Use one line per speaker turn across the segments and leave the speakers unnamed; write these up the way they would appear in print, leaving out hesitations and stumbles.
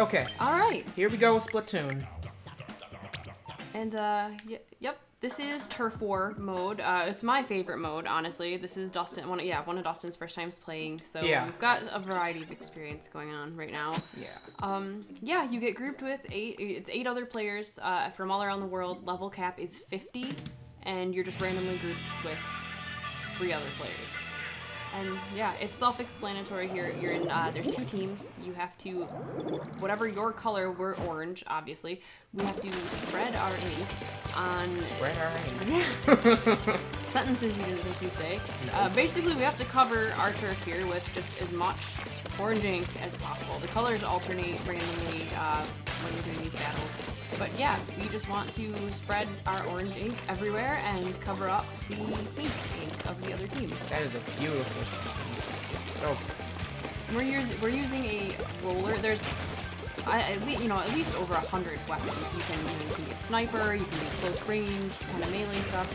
Okay.
All right.
Here we go with Splatoon.
And, yep. This is Turf War mode. It's my favorite mode, honestly. This is Dustin, one of Dustin's first times playing, so we've got a variety of experience going on right now.
Yeah.
You get grouped with 8 other players from all around the world. Level cap is 50, and you're just randomly grouped with 3 other players. And yeah, it's self-explanatory here. You're in, there's 2 teams. You have to, whatever your color, we're orange, obviously. We have to spread our ink on...
Spread our ink.
Sentences you didn't think you'd say. Basically, we have to cover our turf here with just as much orange ink as possible. The colors alternate randomly when we're doing these battles. But yeah, we just want to spread our orange ink everywhere and cover up the pink ink of the other team.
That is a beautiful piece. Okay.
We're using a roller. There's at least over 100 weapons. You can be a sniper. You can be close range, kind of melee stuff.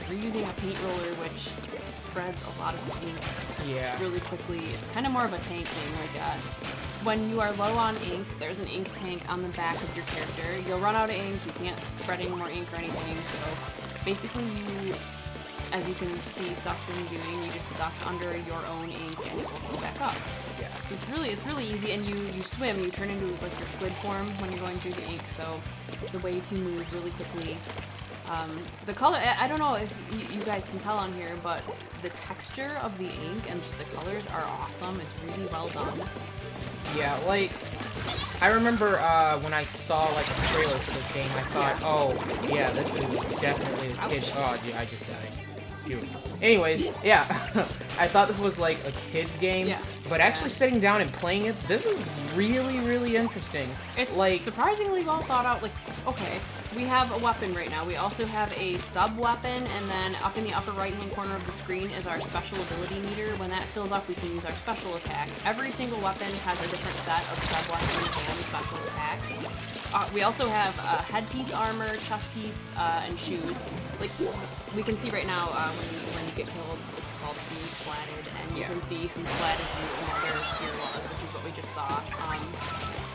We're using a paint roller, which spreads a lot of ink really quickly. It's kind of more of a tank thing. Like when you are low on ink, there's an ink tank on the back of your character. You'll run out of ink. You can't spread any more ink or anything. So basically, as you can see Dustin doing, you just duck under your own ink and it will go back up.
Yeah.
So it's really easy, and you swim. You turn into like your squid form when you're going through the ink. So it's a way to move really quickly. The color, I don't know if you guys can tell on here, but the texture of the ink and just the colors are awesome. It's really well done.
Yeah, like, I remember when I saw, like, a trailer for this game, I thought, oh, yeah, this is definitely a kid's... Oh, yeah, I just died. Beautiful. Anyways, yeah, I thought this was, like, a kid's game, but actually sitting down and playing it, this is really, really interesting.
It's
like
surprisingly well thought out. Like, okay, we have a weapon right now. We also have a sub-weapon, and then up in the upper right-hand corner of the screen is our special ability meter. When that fills up, we can use our special attack. Every single weapon has a different set of sub-weapons and special attacks. We also have headpiece armor, chest piece, and shoes. Like, we can see right now when you get killed, it's called being splatted, and you can see who splatted you and what their gear was, which is what we just saw.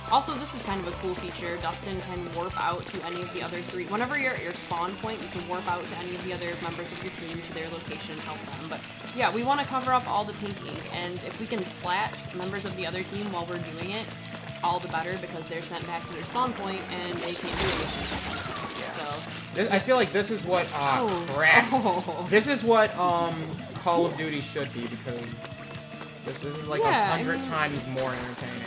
Also, this is kind of a cool feature. Dustin can warp out to any of the other 3. Whenever you're at your spawn point, you can warp out to any of the other members of your team to their location, help them. But yeah, we want to cover up all the pink ink, and if we can splat members of the other team while we're doing it, all the better, because they're sent back to their spawn point and they can't do anything. So
I feel like this is what crap. This is what Call of Duty should be, because this is like 100 times more entertaining.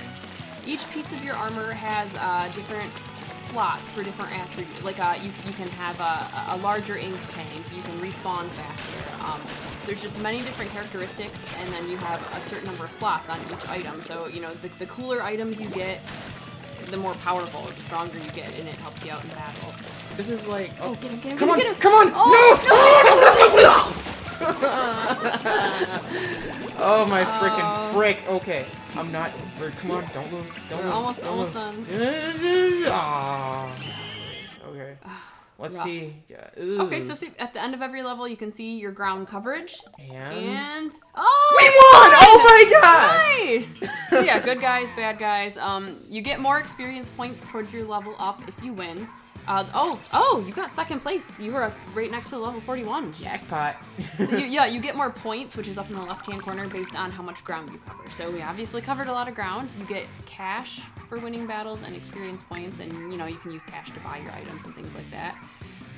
Each piece of your armor has different slots for different attributes. Like you can have a larger ink tank. You can respawn faster. There's just many different characteristics, and then you have a certain number of slots on each item. So the cooler items you get, the more powerful, the stronger you get, and it helps you out in battle.
This is like
get him,
come on,
get him.
Come on!
Oh,
no! Oh my freaking frick! Okay, I'm not. Come on, don't lose. Don't lose.
Almost done.
Okay. Let's see.
Okay, so see, at the end of every level, you can see your ground coverage. And
we won! Oh my god!
Nice! So yeah, good guys, bad guys. You get more experience points towards your level up if you win. You got second place. You were right next to the level 41.
Jackpot.
So you get more points, which is up in the left-hand corner, based on how much ground you cover. So we obviously covered a lot of ground. You get cash for winning battles and experience points, and you can use cash to buy your items and things like that.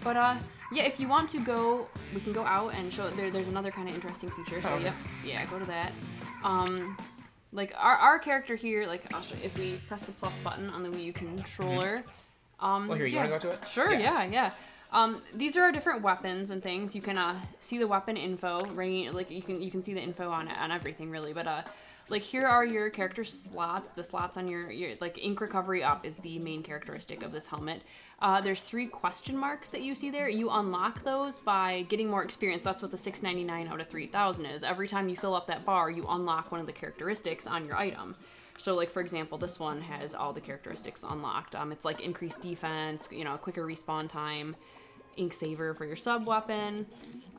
But yeah, if you want to go, we can go out and show. There's another kind of interesting feature. So go to that. Like our character here, like I'll show you, if we press the plus button on the Wii U controller.
Here, you want to go to it?
Sure, yeah. These are our different weapons and things. You can see the weapon info, like you can see the info on everything really. But like here are your character slots. The slots on your like ink recovery up is the main characteristic of this helmet. There's 3 question marks that you see there. You unlock those by getting more experience. That's what the 699 out of 3,000 is. Every time you fill up that bar, you unlock one of the characteristics on your item. So, like, for example, this one has all the characteristics unlocked. It's like increased defense, quicker respawn time, ink saver for your sub weapon.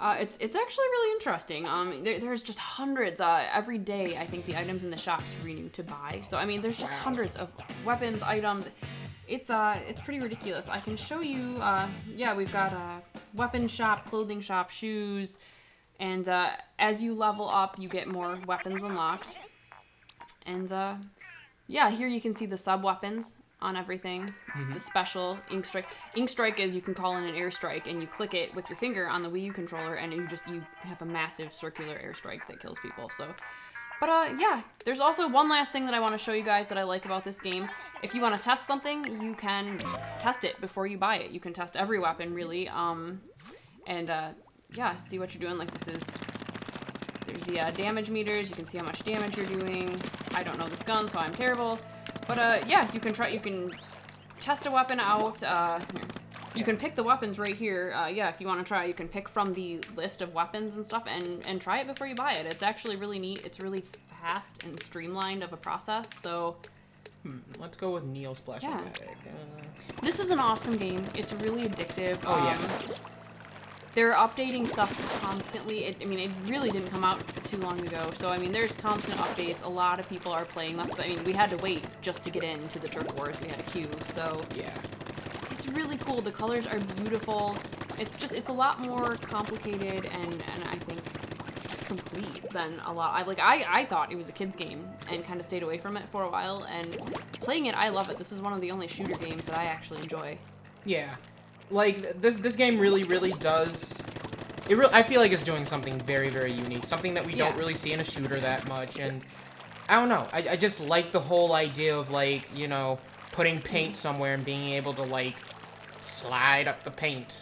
It's actually really interesting. There's just hundreds. Every day, I think the items in the shops renew to buy. So I mean, there's just hundreds of weapons, items. It's pretty ridiculous. I can show you. Yeah, we've got a weapon shop, clothing shop, shoes, and as you level up, you get more weapons unlocked. And yeah, here you can see the sub weapons on everything. The special ink strike. Ink strike is you can call in an airstrike, and you click it with your finger on the Wii U controller, and you have a massive circular airstrike that kills people. So, but yeah, there's also one last thing that I want to show you guys that I like about this game. If you want to test something, you can test it before you buy it. You can test every weapon really, and yeah, see what you're doing. Like there's the damage meters. You can see how much damage you're doing. I don't know this gun, so I'm terrible. But yeah, you can test a weapon out. You can pick the weapons right here. Yeah, if you want to try, you can pick from the list of weapons and stuff and try it before you buy it. It's actually really neat. It's really fast and streamlined of a process. So
let's go with Neo Splash.
Yeah. This is an awesome game. It's really addictive.
Oh yeah.
They're updating stuff constantly. I mean, it really didn't come out too long ago. So, I mean, there's constant updates. A lot of people are playing. I mean, we had to wait just to get into the Turf Wars. We had a queue. So, yeah. It's really cool. The colors are beautiful. It's a lot more complicated and I think just complete than a lot. I thought it was a kid's game and kind of stayed away from it for a while. And playing it, I love it. This is one of the only shooter games that I actually enjoy.
Yeah. Like, this game really does... I feel like it's doing something very, very unique. Something that we don't really see in a shooter that much. And, I don't know. I just like the whole idea of, like, you know, putting paint somewhere and being able to, like, slide up the paint.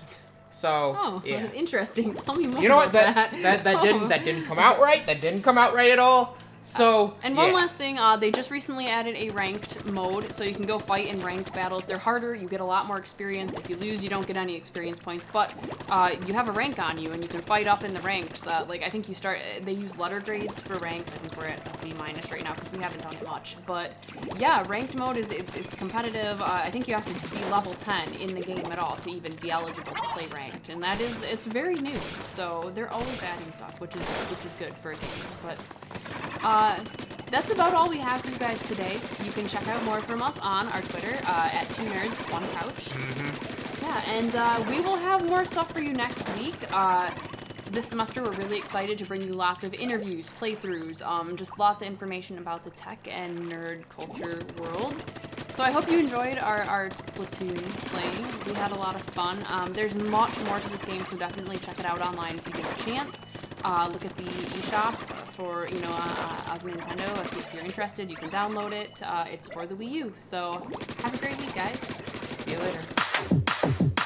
So, yeah.
Interesting. Tell me more
You know what?
about
That didn't come out right. That didn't come out right at all. So,
and one last thing, they just recently added a ranked mode, so you can go fight in ranked battles. They're harder, you get a lot more experience. If you lose, you don't get any experience points, but you have a rank on you, and you can fight up in the ranks. Like, I think they use letter grades for ranks. I think we're at a C- right now, because we haven't done much. But, yeah, ranked mode it's competitive. I think you have to be level 10 in the game at all to even be eligible to play ranked, and it's very new. So, they're always adding stuff, which is good for a game, but... that's about all we have for you guys today. You can check out more from us on our Twitter at 2 Nerds 1 Couch. Yeah, and we will have more stuff for you next week. This semester, we're really excited to bring you lots of interviews, playthroughs, just lots of information about the tech and nerd culture world. So I hope you enjoyed our Splatoon playing. We had a lot of fun. There's much more to this game, so definitely check it out online if you get a chance. Look at the eShop for, you know, of Nintendo. If you're interested, you can download it. It's for the Wii U. So have a great week, guys.
See you later.